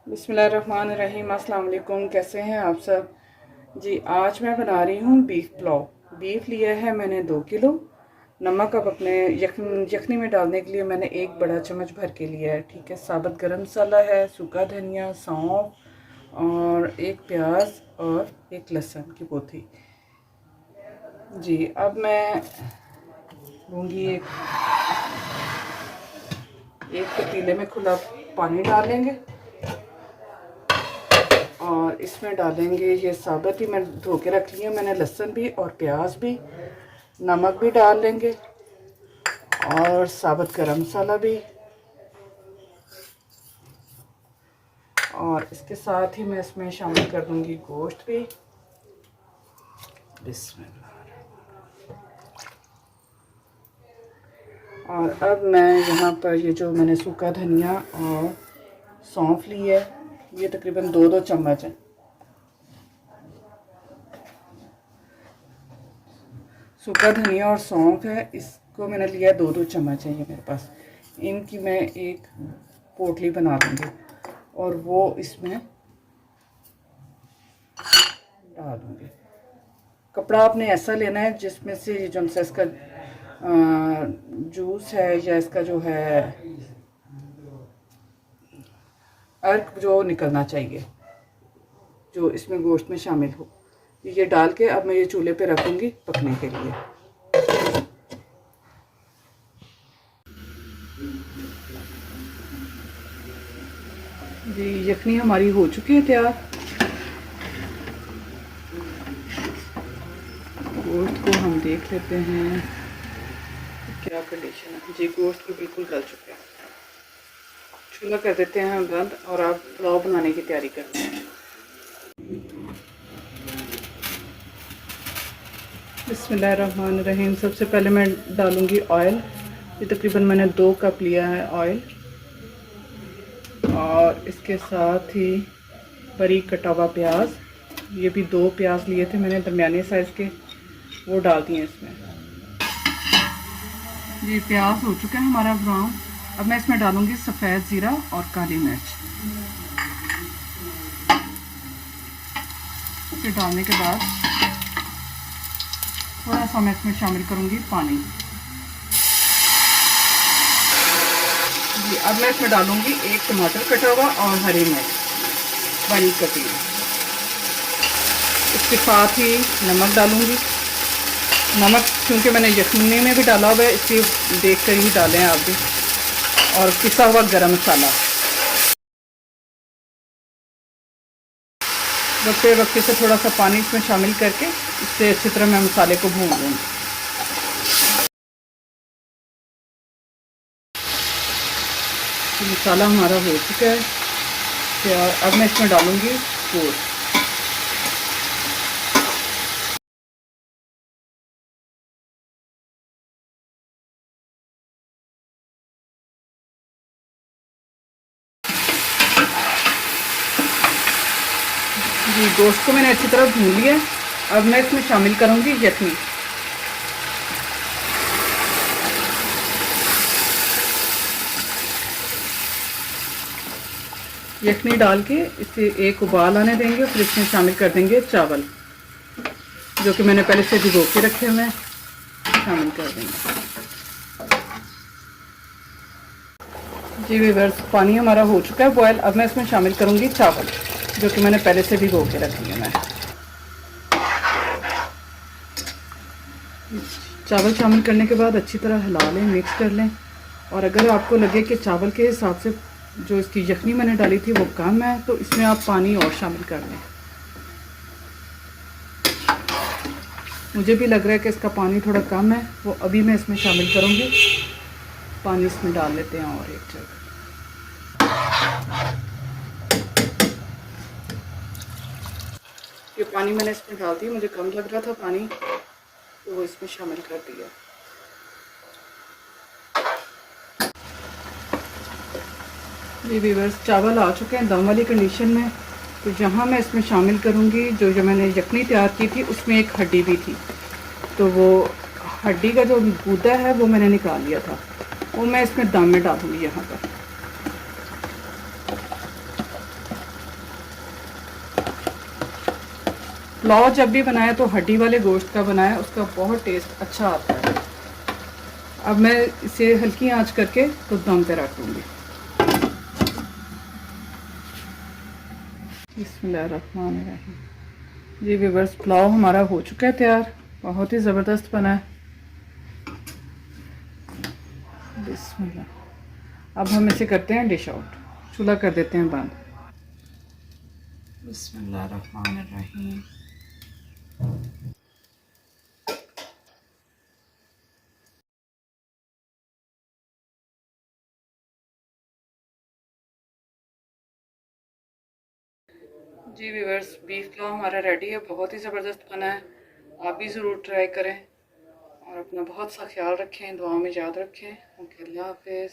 बिस्मिल्लाहिर्रहमानिर्रहीम। अस्सलाम वालेकुम। कैसे हैं आप सब जी। आज मैं बना रही हूँ बीफ पुलाव। बीफ लिया है मैंने 2 किलो। नमक अब अपने यखनी में डालने के लिए मैंने 1 बड़ा चम्मच भर के लिया है। ठीक है। साबुत गरम मसाला है, सूखा धनिया, सौंफ और 1 प्याज और 1 लहसुन की पोथी जी। अब मैं लूँगी एक पतीले में खुला पानी डालेंगे और इसमें डालेंगे ये साबुत ही मैं धो के रख लिया मैंने, लहसुन भी और प्याज भी। नमक भी डाल लेंगे और साबुत गरम मसाला भी। और इसके साथ ही मैं इसमें शामिल कर दूंगी गोश्त भी। बिस्मिल्लाह। और अब मैं यहाँ पर ये जो मैंने सूखा धनिया और सौंफ ली है, ये तकरीबन 2-2 चम्मच है। सूखा धनिया और सौंफ है, इसको मैंने लिया 2-2 चम्मच है ये मेरे पास। इनकी मैं एक पोटली बना दूँगी और वो इसमें डाल दूँगी। कपड़ा आपने ऐसा लेना है जिसमें से ये जो इसका जूस है या इसका जो है अर्क जो निकलना चाहिए, जो इसमें गोश्त में शामिल हो। ये डाल के अब मैं ये चूल्हे पे रखूँगी पकने के लिए। जी यखनी हमारी हो चुकी है तैयार। गोश्त को हम देख लेते हैं क्या कंडीशन है। जी गोश्त भी बिल्कुल गल चुके हैं। चूल्हा कर देते हैं बंद और आप पुलाव बनाने की तैयारी करते हैं। बिस्मिल्लाहिर्रहमानिर्रहीम। सबसे पहले मैं डालूंगी ऑयल। ये तकरीबन मैंने 2 कप लिया है ऑयल। और इसके साथ ही बारीक कटा हुआ प्याज, ये भी 2 प्याज लिए थे मैंने दरमियाने साइज़ के, वो डाल दिए इसमें। ये प्याज हो चुका है हमारा ब्राउन। अब मैं इसमें डालूंगी सफ़ेद ज़ीरा और काली मिर्च। इसे डालने के बाद थोड़ा सा मैं इसमें शामिल करूंगी पानी जी। अब मैं इसमें डालूंगी 1 टमाटर कटा हुआ और हरी मिर्च बारीक कटी हुई। इसके साथ ही नमक डालूंगी। नमक क्योंकि मैंने यखनी में भी डाला हुआ है, इसलिए देख कर ही डालें आप भी। और पिसा हुआ गरम मसाला वक्फे वक्फे से थोड़ा सा पानी इसमें शामिल करके इससे अच्छी तरह मैं मसाले को भून लूँगी। मसाला हमारा हो चुका है तैयार। अब मैं इसमें डालूँगी गोश्त। जी गोश्त को मैंने अच्छी तरह भून लिया। अब मैं इसमें शामिल करूँगी यखनी। यखनी डाल के इसे एक उबाल आने देंगे और फिर इसमें शामिल कर देंगे चावल, जो कि मैंने पहले से भिगो के रखे हुए हैं, शामिल कर देंगे। जी व्यूअर्स, पानी हमारा हो चुका है बॉयल। अब मैं इसमें शामिल करूँगी चावल, जो कि मैंने पहले से भिगो के रखे हैं। मैं चावल शामिल करने के बाद अच्छी तरह हिला लें, मिक्स कर लें। और अगर आपको लगे कि चावल के हिसाब से जो इसकी यखनी मैंने डाली थी वो कम है, तो इसमें आप पानी और शामिल कर लें। मुझे भी लग रहा है कि इसका पानी थोड़ा कम है, वो अभी मैं इसमें शामिल करूँगी। पानी इसमें डाल लेते हैं और एक जगह। ये पानी मैंने इसमें डाल दिया, मुझे कम लग रहा था पानी, तो वो इसमें शामिल कर दिया। जी व्यूअर्स, चावल आ चुके हैं दम वाली कंडीशन में। तो जहाँ मैं इसमें शामिल करूँगी जो मैंने यखनी तैयार की थी, उसमें एक हड्डी भी थी, तो वो हड्डी का जो गूदा है वो मैंने निकाल लिया था, वो मैं इसमें दम में डालूँगी यहाँ पर। पुलाव जब भी बनाए तो हड्डी वाले गोश्त का बनाए, उसका बहुत टेस्ट अच्छा आता है। अब मैं इसे हल्की आंच करके तो दम पे रख दूँगी। बिस्मिल्लाहिर्रहमानिर्रहीम। जी व्यूअर्स, पुलाव हमारा हो चुका है तैयार, बहुत ही ज़बरदस्त बना है। बिस्मिल्लाह। अब हम इसे करते हैं डिश आउट, चूल्हा कर देते हैं बंद। बिस्मिल्लाहिर्रहमानिर्रहीम। जी व्यूअर्स, बीफ पुलाव हमारा रेडी है, बहुत ही ज़बरदस्त बना है। आप भी ज़रूर ट्राई करें और अपना बहुत सा ख्याल रखें, दुआ में याद रखें। ओके, अल्लाह हाफिज़।